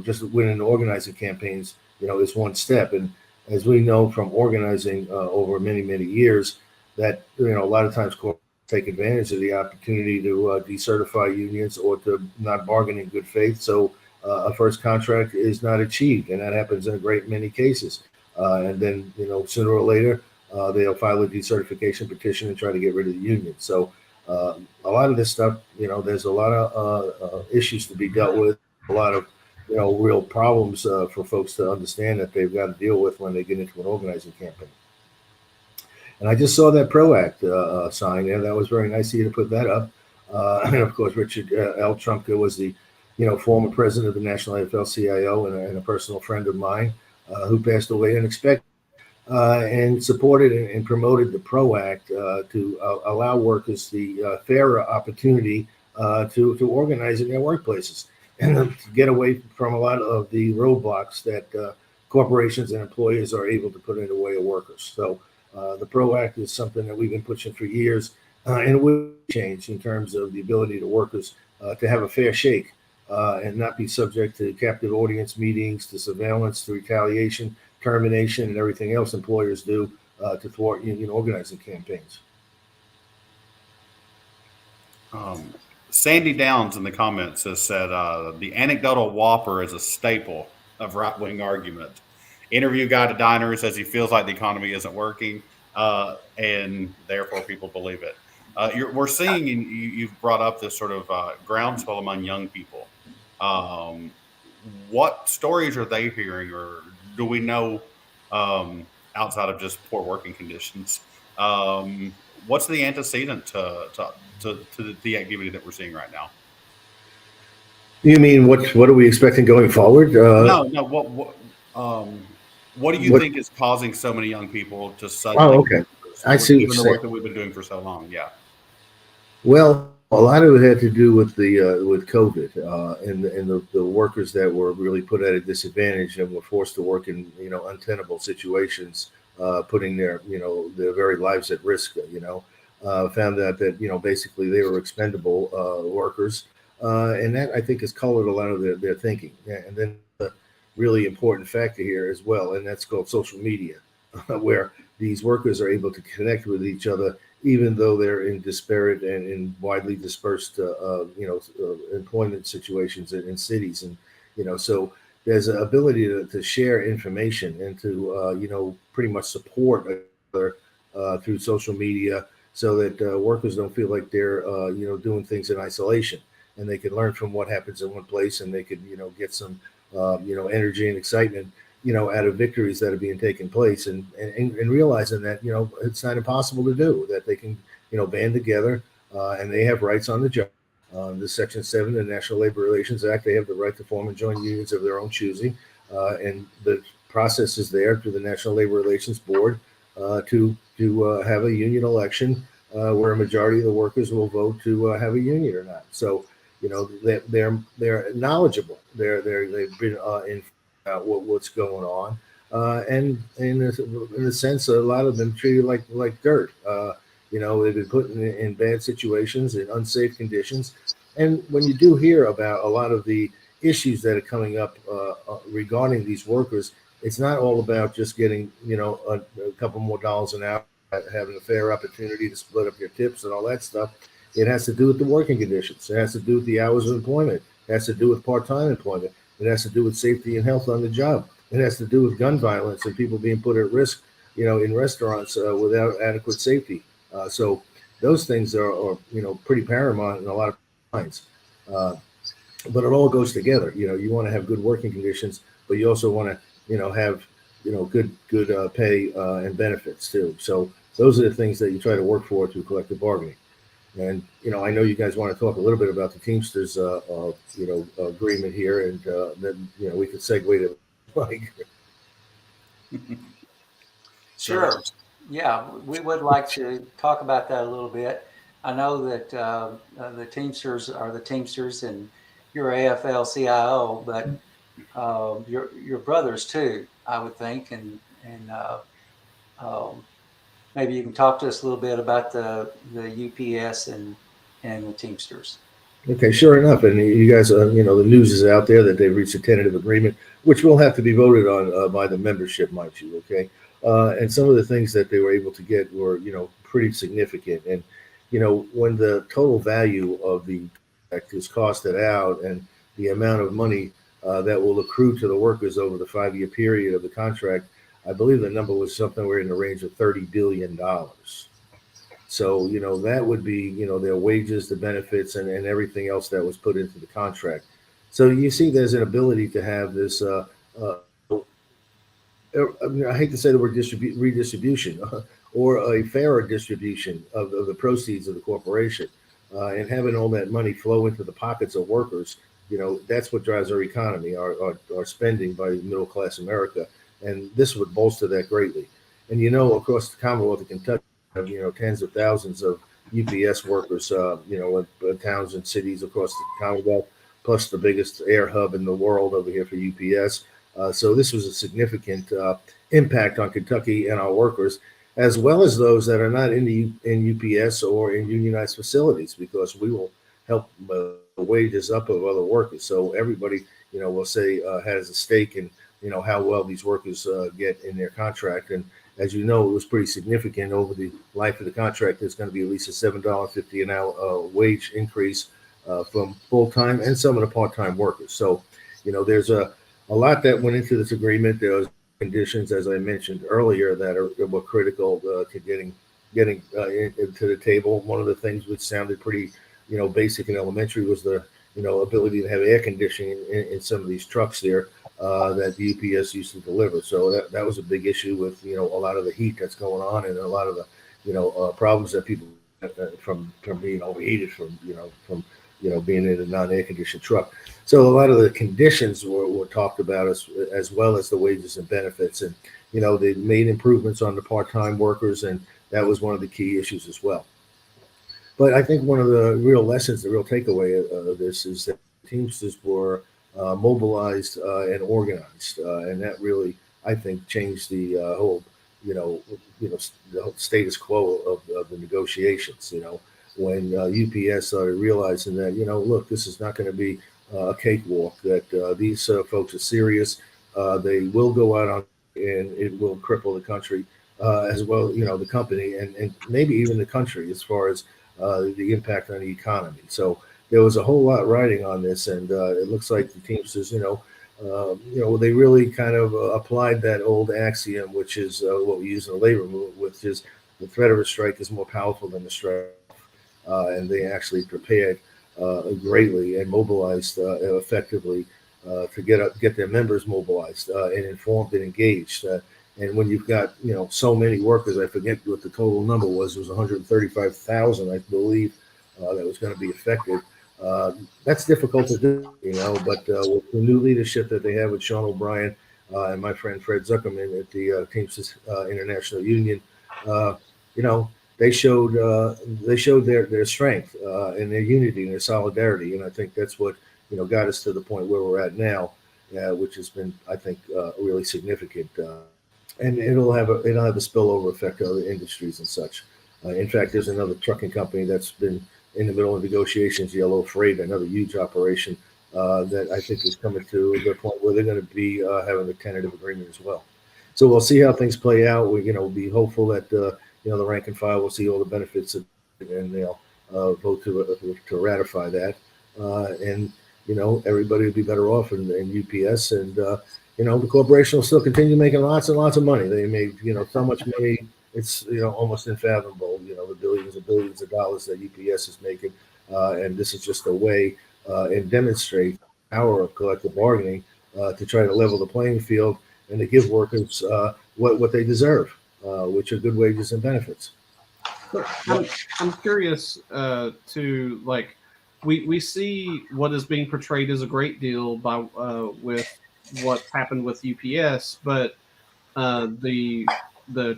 just winning organizing campaigns, is one step. And as we know from organizing over many years, that a lot of times corporations take advantage of the opportunity to decertify unions or to not bargain in good faith. So a first contract is not achieved, and that happens in a great many cases. And then sooner or later they'll file a decertification petition and try to get rid of the union. So a lot of this stuff, there's a lot of issues to be dealt with, a lot of real problems for folks to understand that they've got to deal with when they get into an organizing campaign. And I just saw that PRO Act sign there. That was very nice of you to put that up. And of course, Richard L. Trumka was the former president of the National AFL-CIO and a personal friend of mine who passed away unexpectedly. And supported and promoted the PRO Act to allow workers the fairer opportunity to organize in their workplaces and to get away from a lot of the roadblocks that corporations and employers are able to put in the way of workers. So the PRO Act is something that we've been pushing for years, and it will change in terms of the ability to workers to have a fair shake and not be subject to captive audience meetings, to surveillance, to retaliation, termination, and everything else employers do to thwart union organizing campaigns. Sandy Downs in the comments has said the anecdotal whopper is a staple of right-wing argument. Interview guy to diner says he feels like the economy isn't working, and therefore people believe it. We're seeing, and you've brought up this sort of groundswell among young people. What stories are they hearing, or do we know outside of just poor working conditions? What's the antecedent to the activity that we're seeing right now? You mean what are we expecting going forward? No. What do you think is causing so many young people to suddenly? Oh, okay. I see. Given the work that we've been doing for so long, yeah. Well, a lot of it had to do with the with COVID and the workers that were really put at a disadvantage and were forced to work in untenable situations, putting their their very lives at risk. Found out that basically they were expendable workers, and that I think has colored a lot of their thinking. And then really important factor here as well, and that's called social media, where these workers are able to connect with each other, even though they're in disparate and in widely dispersed, employment situations in cities, and so there's an ability to share information and to pretty much support each other through social media, so that workers don't feel like they're doing things in isolation, and they can learn from what happens in one place, and they can get some energy and excitement out of victories that are being taken place, and realizing that it's not impossible to do, that they can band together, and they have rights on the job. The Section 7 of the National Labor Relations Act, they have the right to form and join unions of their own choosing, and the process is there through the National Labor Relations Board to have a union election where a majority of the workers will vote to have a union or not. So they're knowledgeable. They've been in what's going on, and in a sense, a lot of them treated like dirt. They've been put in bad situations, in unsafe conditions. And when you do hear about a lot of the issues that are coming up regarding these workers, it's not all about just getting a couple more dollars an hour, having a fair opportunity to split up your tips and all that stuff. It has to do with the working conditions. It has to do with the hours of employment. It has to do with part-time employment. It has to do with safety and health on the job. It has to do with gun violence and people being put at risk, in restaurants without adequate safety. So those things are pretty paramount in a lot of minds. But it all goes together. You want to have good working conditions, but you also want to, have, good pay and benefits too. So those are the things that you try to work for through collective bargaining. And I know you guys want to talk a little bit about the Teamsters, agreement here, and then we could segue to Mike. Sure. Yeah, we would like to talk about that a little bit. I know that the Teamsters are the Teamsters, and you're AFL-CIO, but your brothers too, I would think, and maybe you can talk to us a little bit about the UPS and the Teamsters. Okay, sure enough. And you guys, the news is out there that they've reached a tentative agreement, which will have to be voted on by the membership, mind you. Okay. And some of the things that they were able to get were, pretty significant. And, when the total value of the contract is costed out, and the amount of money that will accrue to the workers over the 5-year period of the contract, I believe the number was somewhere in the range of $30 billion. So, that would be, their wages, the benefits, and everything else that was put into the contract. So you see there's an ability to have this, I hate to say the word redistribution, or a fairer distribution of the proceeds of the corporation, and having all that money flow into the pockets of workers. That's what drives our economy, our spending by middle class America. And this would bolster that greatly. And, across the Commonwealth of Kentucky, tens of thousands of UPS workers, in towns and cities across the Commonwealth, plus the biggest air hub in the world over here for UPS. So this was a significant impact on Kentucky and our workers, as well as those that are not in UPS or in unionized facilities, because we will help the wages up of other workers. So everybody, will say has a stake in, how well these workers get in their contract. And as you know, it was pretty significant over the life of the contract. There's going to be at least a $7.50 an hour wage increase from full-time and some of the part-time workers. So, there's a lot that went into this agreement. There was conditions, as I mentioned earlier, that were critical to getting into the table. One of the things which sounded pretty, basic and elementary was the, ability to have air conditioning in some of these trucks there that the UPS used to deliver. So that was a big issue with, a lot of the heat that's going on, and a lot of the, problems that people from being overheated from being in a non-air conditioned truck. So a lot of the conditions were talked about, as well as the wages and benefits. And, they made improvements on the part-time workers, and that was one of the key issues as well. But I think one of the real lessons, the real takeaway of this is that Teamsters were mobilized and organized. And that really, I think, changed the whole, the whole status quo of the negotiations, when UPS started realizing that, look, this is not going to be a cakewalk, that these folks are serious. they will go out on, and it will cripple the country as well, the company and maybe even the country as far as the impact on the economy. So there was a whole lot riding on this, and it looks like the Teamsters, they really kind of applied that old axiom, which is what we use in the labor movement, which is the threat of a strike is more powerful than the strike. And they actually prepared greatly and mobilized effectively to get their members mobilized and informed and engaged. And when you've got so many workers, I forget what the total number was. It was 135,000, I believe, that was going to be affected. That's difficult to do, But with the new leadership that they have with Sean O'Brien and my friend Fred Zuckerman at the Teamsters International Union, they showed their strength and their unity and their solidarity, and I think that's what got us to the point where we're at now, which has been, I think, really significant. And it'll have a spillover effect to other industries and such. In fact, there's another trucking company that's been in the middle of negotiations, Yellow Freight, another huge operation that I think is coming to the point where they're going to be having a tentative agreement as well. So we'll see how things play out. We be hopeful that the rank and file will see all the benefits of it, and they'll vote to ratify that. And everybody will be better off in UPS, and the corporation will still continue making lots and lots of money. They made so much money, it's almost unfathomable. The billions and billions of dollars that UPS is making, and this is just a way and demonstrate the power of collective bargaining to try to level the playing field and to give workers what they deserve, which are good wages and benefits. I'm curious we see what is being portrayed as a great deal by with what happened with UPS, but the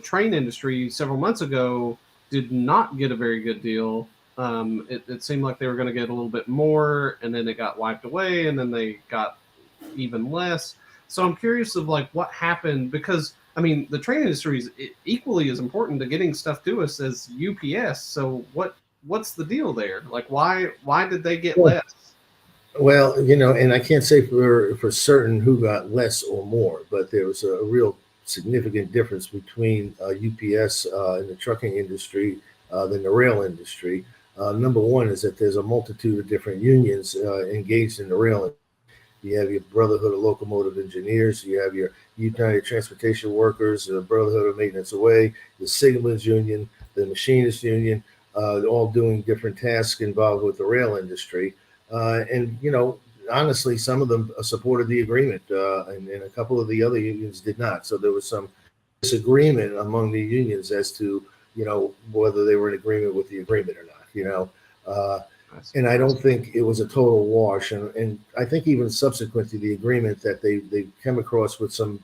train industry several months ago did not get a very good deal. It seemed like they were going to get a little bit more, and then it got wiped away, and then they got even less. So I'm curious of what happened, because the train industry is equally as important to getting stuff to us as UPS. So what's the deal there? Why did they get less? Well, and I can't say for certain who got less or more, but there was a real significant difference between UPS in the trucking industry than the rail industry. Number one is that there's a multitude of different unions engaged in the rail industry. You have your Brotherhood of Locomotive Engineers, you have your United Transportation Workers, the Brotherhood of Maintenance Away, the Signalmen's Union, the Machinists Union, all doing different tasks involved with the rail industry. And honestly, some of them supported the agreement, and a couple of the other unions did not. So there was some disagreement among the unions as to whether they were in agreement with the agreement or not. And I don't think it was a total wash. And I think even subsequent to the agreement that they came across with some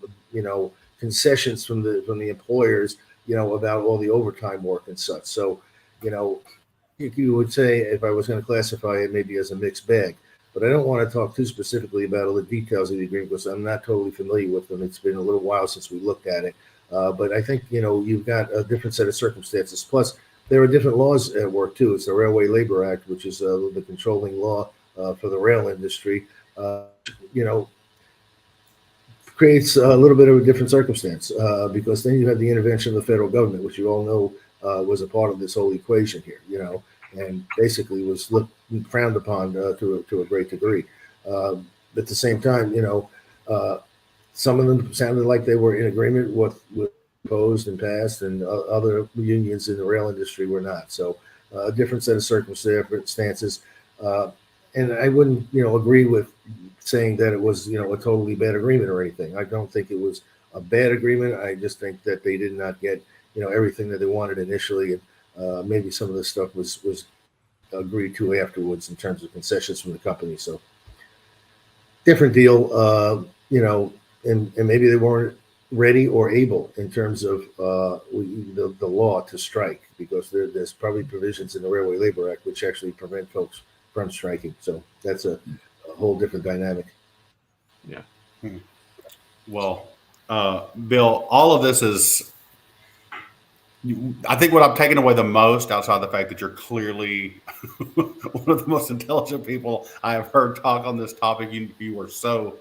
concessions from the employers about all the overtime work and such. So you would say, if I was going to classify it maybe as a mixed bag, but I don't want to talk too specifically about all the details of the agreement because I'm not totally familiar with them. It's been a little while since we looked at it. But I think, you've got a different set of circumstances. Plus, there are different laws at work, too. It's the Railway Labor Act, which is the controlling law for the rail industry, creates a little bit of a different circumstance because then you have the intervention of the federal government, which you all know was a part of this whole equation here, and basically was frowned upon to a great degree. At the same time, some of them sounded like they were in agreement with proposed and passed, and other unions in the rail industry were not. So a different set of circumstances. And I wouldn't, agree with saying that it was, a totally bad agreement or anything. I don't think it was a bad agreement. I just think that they did not get, everything that they wanted initially. And maybe some of the stuff was agreed to afterwards in terms of concessions from the company. So different deal, and maybe they weren't ready or able in terms of the law to strike, because there's probably provisions in the Railway Labor Act which actually prevent folks from striking. So that's a whole different dynamic. Yeah. Well, Bill, all of this is, I think what I'm taking away the most, outside the fact that you're clearly one of the most intelligent people I have heard talk on this topic, you were so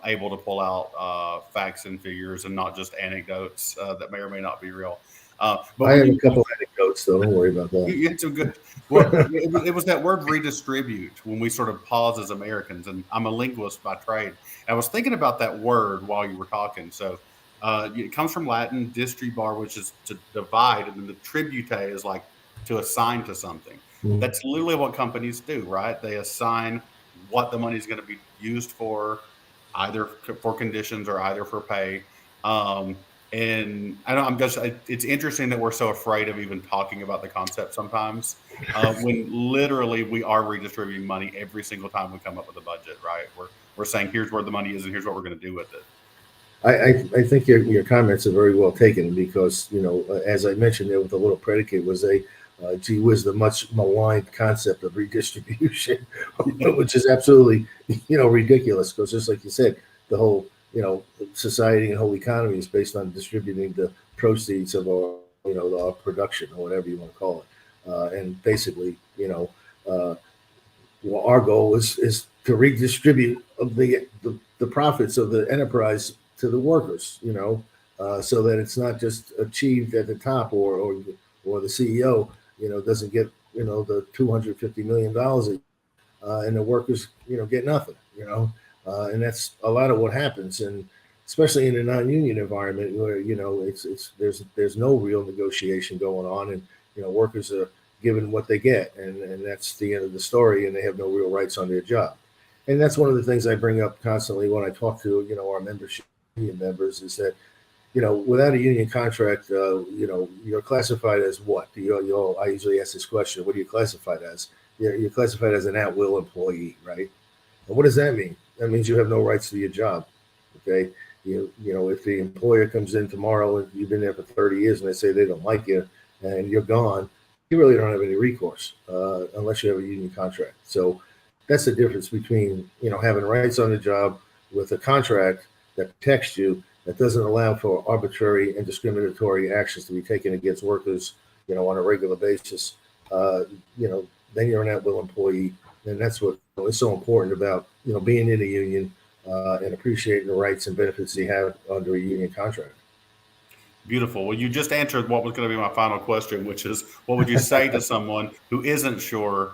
able to pull out facts and figures and not just anecdotes that may or may not be real. But I have a couple anecdotes, though. Don't worry about that. It's a good. Well, it was that word redistribute when we sort of pause as Americans, and I'm a linguist by trade. I was thinking about that word while you were talking. So it comes from Latin distribar, which is to divide, and then the tribute is like to assign to something. Mhm. That's literally what companies do, right? They assign what the money is going to be used for, either for conditions or either for pay. And it's interesting that we're so afraid of even talking about the concept sometimes, when literally we are redistributing money every single time we come up with a budget, right? We're saying, here's where the money is and here's what we're going to do with it. I think your comments are very well taken because, as I mentioned there with the little predicate was gee whiz, the much maligned concept of redistribution, which is absolutely, ridiculous because just like you said, the whole, society and whole economy is based on distributing the proceeds of our, our production or whatever you want to call it. And basically, our goal is to redistribute the profits of the enterprise to the workers, so that it's not just achieved at the top or the CEO, doesn't get, the $250 million and the workers, get nothing, and that's a lot of what happens. And especially in a non-union environment where, there's no real negotiation going on and, workers are given what they get and that's the end of the story and they have no real rights on their job. And that's one of the things I bring up constantly when I talk to, our membership union members is that, without a union contract, you're classified as what? I usually ask this question, what are you classified as? You're classified as an at-will employee, right? And what does that mean? That means you have no rights to your job, okay? If the employer comes in tomorrow and you've been there for 30 years and they say they don't like you and you're gone, you really don't have any recourse unless you have a union contract. So that's the difference between, having rights on the job with a contract that protects you, that doesn't allow for arbitrary and discriminatory actions to be taken against workers, on a regular basis. Then you're an at-will employee. And that's what is so important about, being in a union and appreciating the rights and benefits you have under a union contract. Beautiful. Well, you just answered what was going to be my final question, which is, what would you say to someone who isn't sure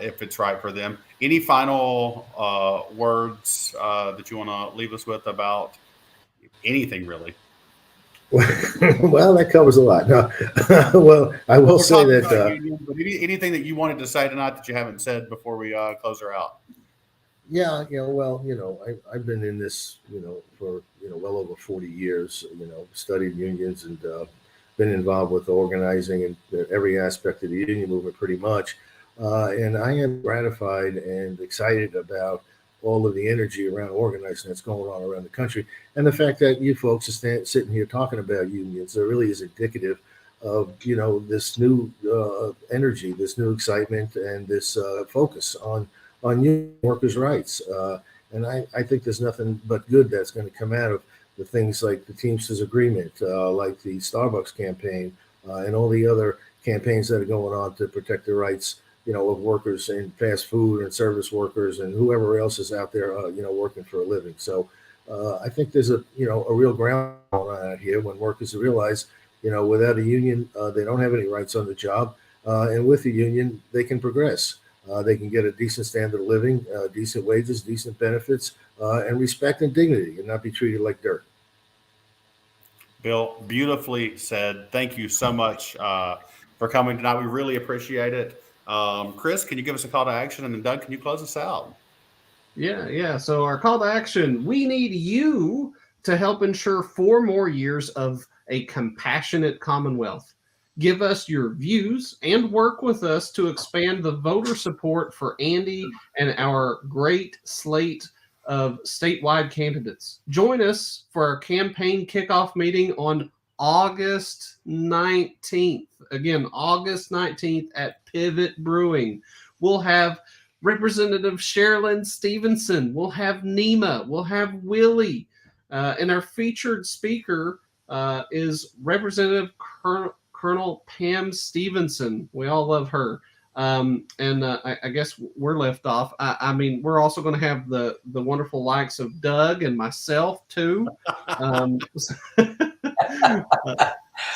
if it's right for them? Any final words that you want to leave us with about anything, really? Well, that covers a lot. No, well, I will say that anything that you wanted to say tonight that you haven't said before we close her out. Yeah, I've been in this, for, well over 40 years, studied unions and been involved with organizing and every aspect of the union movement pretty much. And I am gratified and excited about all of the energy around organizing that's going on around the country. And the fact that you folks are sitting here talking about unions, it really is indicative of, this new energy, this new excitement, and this focus on union workers' rights. And I think there's nothing but good that's going to come out of the things like the Teamsters agreement, like the Starbucks campaign, and all the other campaigns that are going on to protect the rights, of workers in fast food and service workers and whoever else is out there, working for a living. So I think there's a real ground out here when workers realize, without a union, they don't have any rights on the job. And with a union, they can progress. They can get a decent standard of living, decent wages, decent benefits, and respect and dignity, and not be treated like dirt. Bill, beautifully said. Thank you so much for coming tonight. We really appreciate it. Chris, can you give us a call to action? And then Doug, can you close us out? Yeah. So our call to action, we need you to help ensure 4 more years of a compassionate Commonwealth. Give us your views and work with us to expand the voter support for Andy and our great slate of statewide candidates. Join us for our campaign kickoff meeting on August 19th. Again, August 19th at Pivot Brewing. We'll have Representative Sherilyn Stevenson. We'll have Nima. We'll have Willie. And our featured speaker is Representative Colonel Pam Stevenson. We all love her. I guess we're left off. I mean, we're also going to have the wonderful likes of Doug and myself too.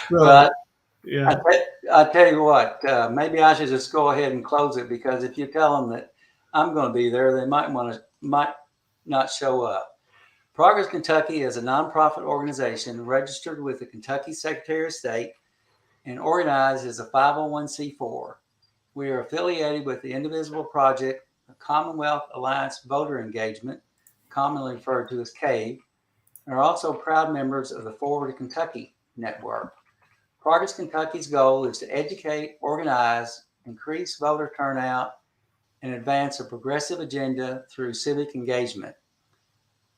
But Yeah. I tell you what, maybe I should just go ahead and close it, because if you tell them that I'm going to be there, they might not show up. Progress Kentucky is a nonprofit organization registered with the Kentucky Secretary of State and organized as a 501c4. We are affiliated with the Indivisible Project, the Commonwealth Alliance Voter Engagement, commonly referred to as CAVE, and are also proud members of the Forward to Kentucky network. Progress Kentucky's goal is to educate, organize, increase voter turnout, and advance a progressive agenda through civic engagement.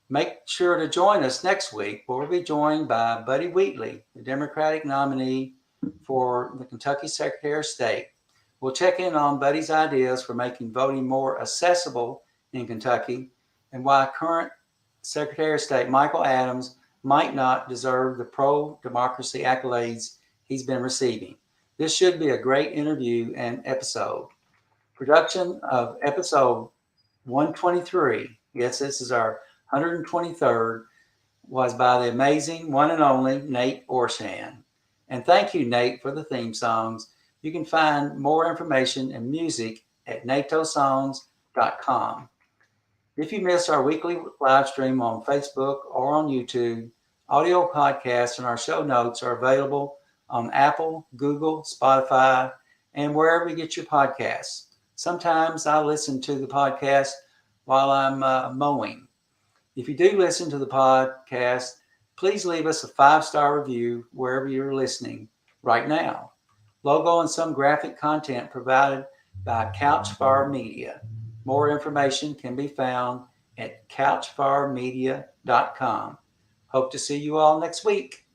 Make sure to join us next week, where we'll be joined by Buddy Wheatley, the Democratic nominee for the Kentucky Secretary of State. We'll check in on Buddy's ideas for making voting more accessible in Kentucky, and why current Secretary of State Michael Adams might not deserve the pro-democracy accolades he's been receiving. This should be a great interview and episode. Production of episode 123, yes, this is our 123rd, was by the amazing one and only Nate Orshan. And thank you, Nate, for the theme songs. You can find more information and music at natosongs.com. If you missed our weekly live stream on Facebook or on YouTube, audio podcasts and our show notes are available on Apple, Google, Spotify, and wherever you get your podcasts. Sometimes I listen to the podcast while I'm mowing. If you do listen to the podcast, please leave us a 5-star review wherever you're listening right now. Logo and some graphic content provided by Couchfire Media. More information can be found at couchfiremedia.com. Hope to see you all next week.